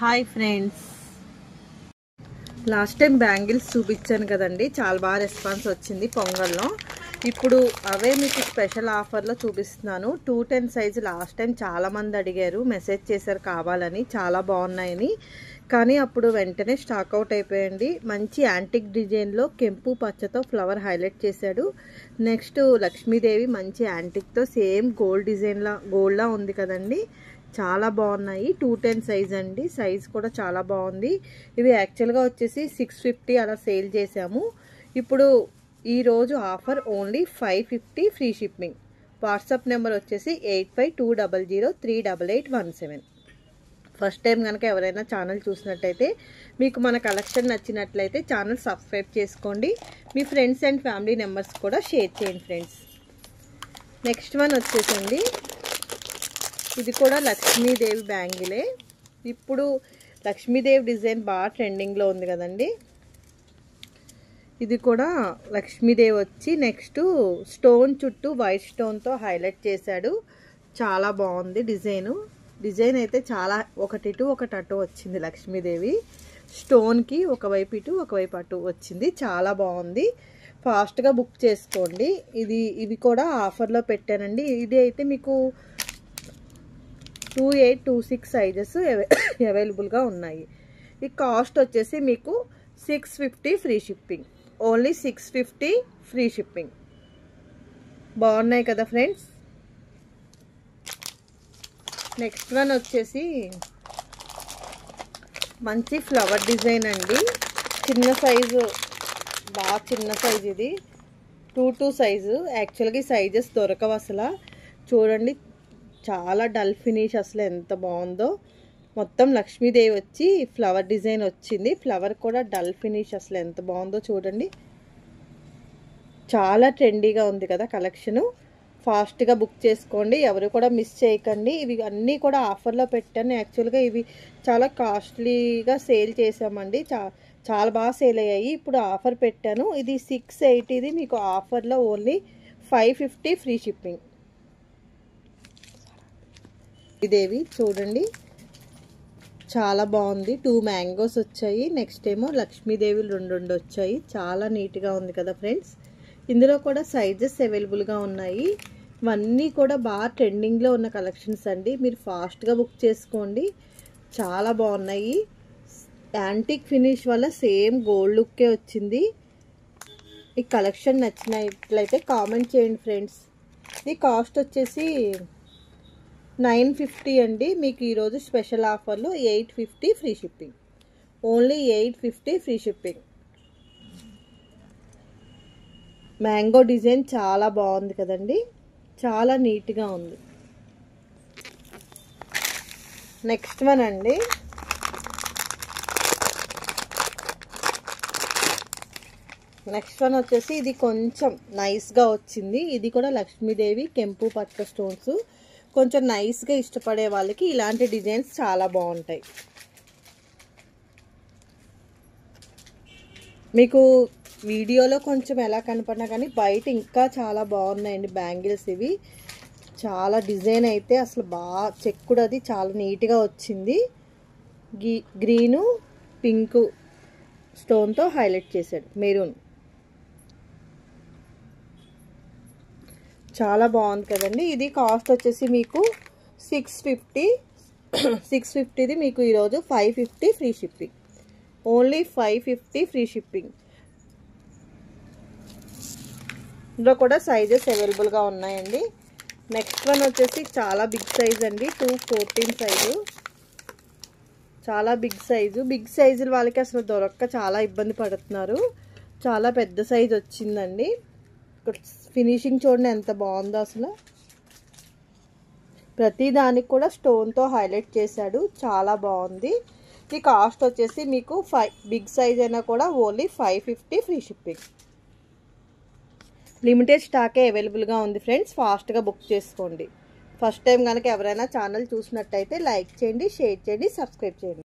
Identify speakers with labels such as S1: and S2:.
S1: Hi friends, last time bangles చూపించాను కదండి, చాలా బాగా రెస్పాన్స్ వచ్చింది పొంగల్లో. ఇప్పుడు అవే మీకు స్పెషల్ ఆఫర్లో చూపిస్తున్నాను. 210 సైజు లాస్ట్ టైం చాలామంది అడిగారు, మెసేజ్ చేశారు కావాలని, చాలా బాగున్నాయని. కానీ అప్పుడు వెంటనే స్టాక్ అవుట్ అయిపోయండి. మంచి యాంటిక్ డిజైన్లో కెంపు పచ్చతో ఫ్లవర్ హైలైట్ చేశాడు. నెక్స్ట్ లక్ష్మీదేవి మంచి యాంటిక్తో సేమ్ గోల్డ్ డిజైన్లా గోల్డ్లా ఉంది కదండి, చాలా బాగున్నాయి. 210 సైజ్ అండి, సైజ్ కూడా చాలా బాగుంది. ఇవి యాక్చువల్గా వచ్చేసి 650 అలా సేల్ చేసాము. ఇప్పుడు ఈరోజు offer only 550 free shipping. WhatsApp number వచ్చేసి 8520038817. ఫస్ట్ టైం కనుక ఎవరైనా ఛానల్ చూసినట్టయితే, మీకు మన కలెక్షన్ నచ్చినట్లయితే ఛానల్ సబ్స్క్రైబ్ చేసుకోండి. మీ ఫ్రెండ్స్ అండ్ ఫ్యామిలీ మెంబర్స్ కూడా షేర్ చేయండి ఫ్రెండ్స్. నెక్స్ట్ వన్ వచ్చేసండి, ఇది కూడా లక్ష్మీదేవి బ్యాంగిలే. ఇప్పుడు లక్ష్మీదేవి డిజైన్ బాగా ట్రెండింగ్లో ఉంది కదండి. ఇది కూడా లక్ష్మీదేవి వచ్చి నెక్స్ట్ స్టోన్ చుట్టూ వైట్ స్టోన్తో హైలైట్ చేశాడు. చాలా బాగుంది డిజైన్ అయితే చాలా ఒకటి ఇటు ఒకటి అటు వచ్చింది. లక్ష్మీదేవి స్టోన్కి ఒకవైపు ఇటు ఒకవైపు అటు వచ్చింది, చాలా బాగుంది. ఫాస్ట్గా బుక్ చేసుకోండి. ఇవి కూడా ఆఫర్లో పెట్టానండి. ఇది అయితే మీకు 28, 26 సైజెస్ అవైలబుల్గా ఉన్నాయి. ఈ కాస్ట్ వచ్చేసి మీకు 650 free shipping. Only 650 free shipping. బాగున్నాయి కదా ఫ్రెండ్స్. నెక్స్ట్ వన్ వచ్చేసి మంచి ఫ్లవర్ డిజైన్ అండి, చిన్న సైజు, బాగా చిన్న సైజు. ఇది 22 సైజు. యాక్చువల్గా ఈ సైజెస్ దొరకవు అసలు. చూడండి, చాలా డల్ ఫినిష్, అసలు ఎంత బాగుందో. మొత్తం లక్ష్మీదేవి వచ్చి ఫ్లవర్ డిజైన్ వచ్చింది. ఫ్లవర్ కూడా డల్ ఫినిష్, అసలు ఎంత బాగుందో చూడండి. చాలా ట్రెండీగా ఉంది కదా కలెక్షను. ఫాస్ట్గా బుక్ చేసుకోండి, ఎవరు కూడా మిస్ చేయకండి. ఇవి అన్నీ కూడా ఆఫర్లో పెట్టాను. యాక్చువల్గా ఇవి చాలా కాస్ట్లీగా సేల్ చేసామండి, చాలా బాగా సేల్ అయ్యాయి. ఇప్పుడు ఆఫర్ పెట్టాను. ఇది 680, ఇది మీకు ఆఫర్లో ఓన్లీ 550 ఫ్రీ షిప్పింగ్. దేవి చూడండి, చాలా బాగుంది. 2 మ్యాంగోస్ వచ్చాయి. నెక్స్ట్ ఏమో లక్ష్మీదేవి రెండు వచ్చాయి. చాలా నీట్గా ఉంది కదా ఫ్రెండ్స్. ఇందులో కూడా సైజెస్ అవైలబుల్గా ఉన్నాయి. ఇవన్నీ కూడా బాగా ట్రెండింగ్లో ఉన్న కలెక్షన్స్ అండి. మీరు ఫాస్ట్గా బుక్ చేసుకోండి, చాలా బాగున్నాయి. యాంటిక్ ఫినిష్ వల్ల సేమ్ గోల్డ్ లుక్కే వచ్చింది. ఈ కలెక్షన్ నచ్చినట్లయితే కామెంట్ చేయండి ఫ్రెండ్స్. ఈ కాస్ట్ వచ్చేసి 950 అండి. మీకు ఈరోజు స్పెషల్ ఆఫర్లో 850 free shipping. Only 850 free shipping. Mango design చాలా బాగుంది కదండి, చాలా నీట్గా ఉంది. నెక్స్ట్ వన్ అండి, నెక్స్ట్ వన్ వచ్చేసి ఇది కొంచెం నైస్గా వచ్చింది. ఇది కూడా లక్ష్మీదేవి కెంపు పచ్చ స్టోన్స్. కొంచెం నైస్గా ఇష్టపడే వాళ్ళకి ఇలాంటి డిజైన్స్ చాలా బాగుంటాయి. మీకు వీడియోలో కొంచెం ఎలా కనపడినా కానీ బయట ఇంకా చాలా బాగున్నాయండి బ్యాంగిల్స్. ఇవి చాలా డిజైన్ అయితే అసలు బాగా చెక్కుడు అది చాలా నీట్గా వచ్చింది. గ్రీను పింకు స్టోన్తో హైలైట్ చేశాడు, మెరూన్. చాలా బాగుంది కదండి. ఇది కాస్ట్ వచ్చేసి మీకు 650. మీకు ఈరోజు 550 free shipping. Only 550 free shipping. ఇందులో కూడా సైజెస్ అవైలబుల్గా ఉన్నాయండి. నెక్స్ట్ వన్ వచ్చేసి చాలా బిగ్ సైజ్ అండి, 214 సైజు. చాలా బిగ్ సైజు. బిగ్ సైజుల వాళ్ళకి అసలు దొరక్క చాలా ఇబ్బంది పడుతున్నారు. చాలా పెద్ద సైజు వచ్చిందండి. ఫినిషింగ్ చూడండి ఎంత బాగుందో అసలు. ప్రతి దానికి కూడా స్టోన్తో హైలైట్ చేశాడు, చాలా బాగుంది. ఈ కాస్ట్ వచ్చేసి మీకు బిగ్ సైజ్ అయినా కూడా ఓన్లీ 550 ఫ్రీ షిప్పింగ్. లిమిటెడ్ స్టాకే అవైలబుల్గా ఉంది ఫ్రెండ్స్, ఫాస్ట్గా బుక్ చేసుకోండి. ఫస్ట్ టైం కనుక ఎవరైనా ఛానల్ చూసినట్టయితే లైక్ చేయండి, షేర్ చేయండి, సబ్స్క్రైబ్ చేయండి.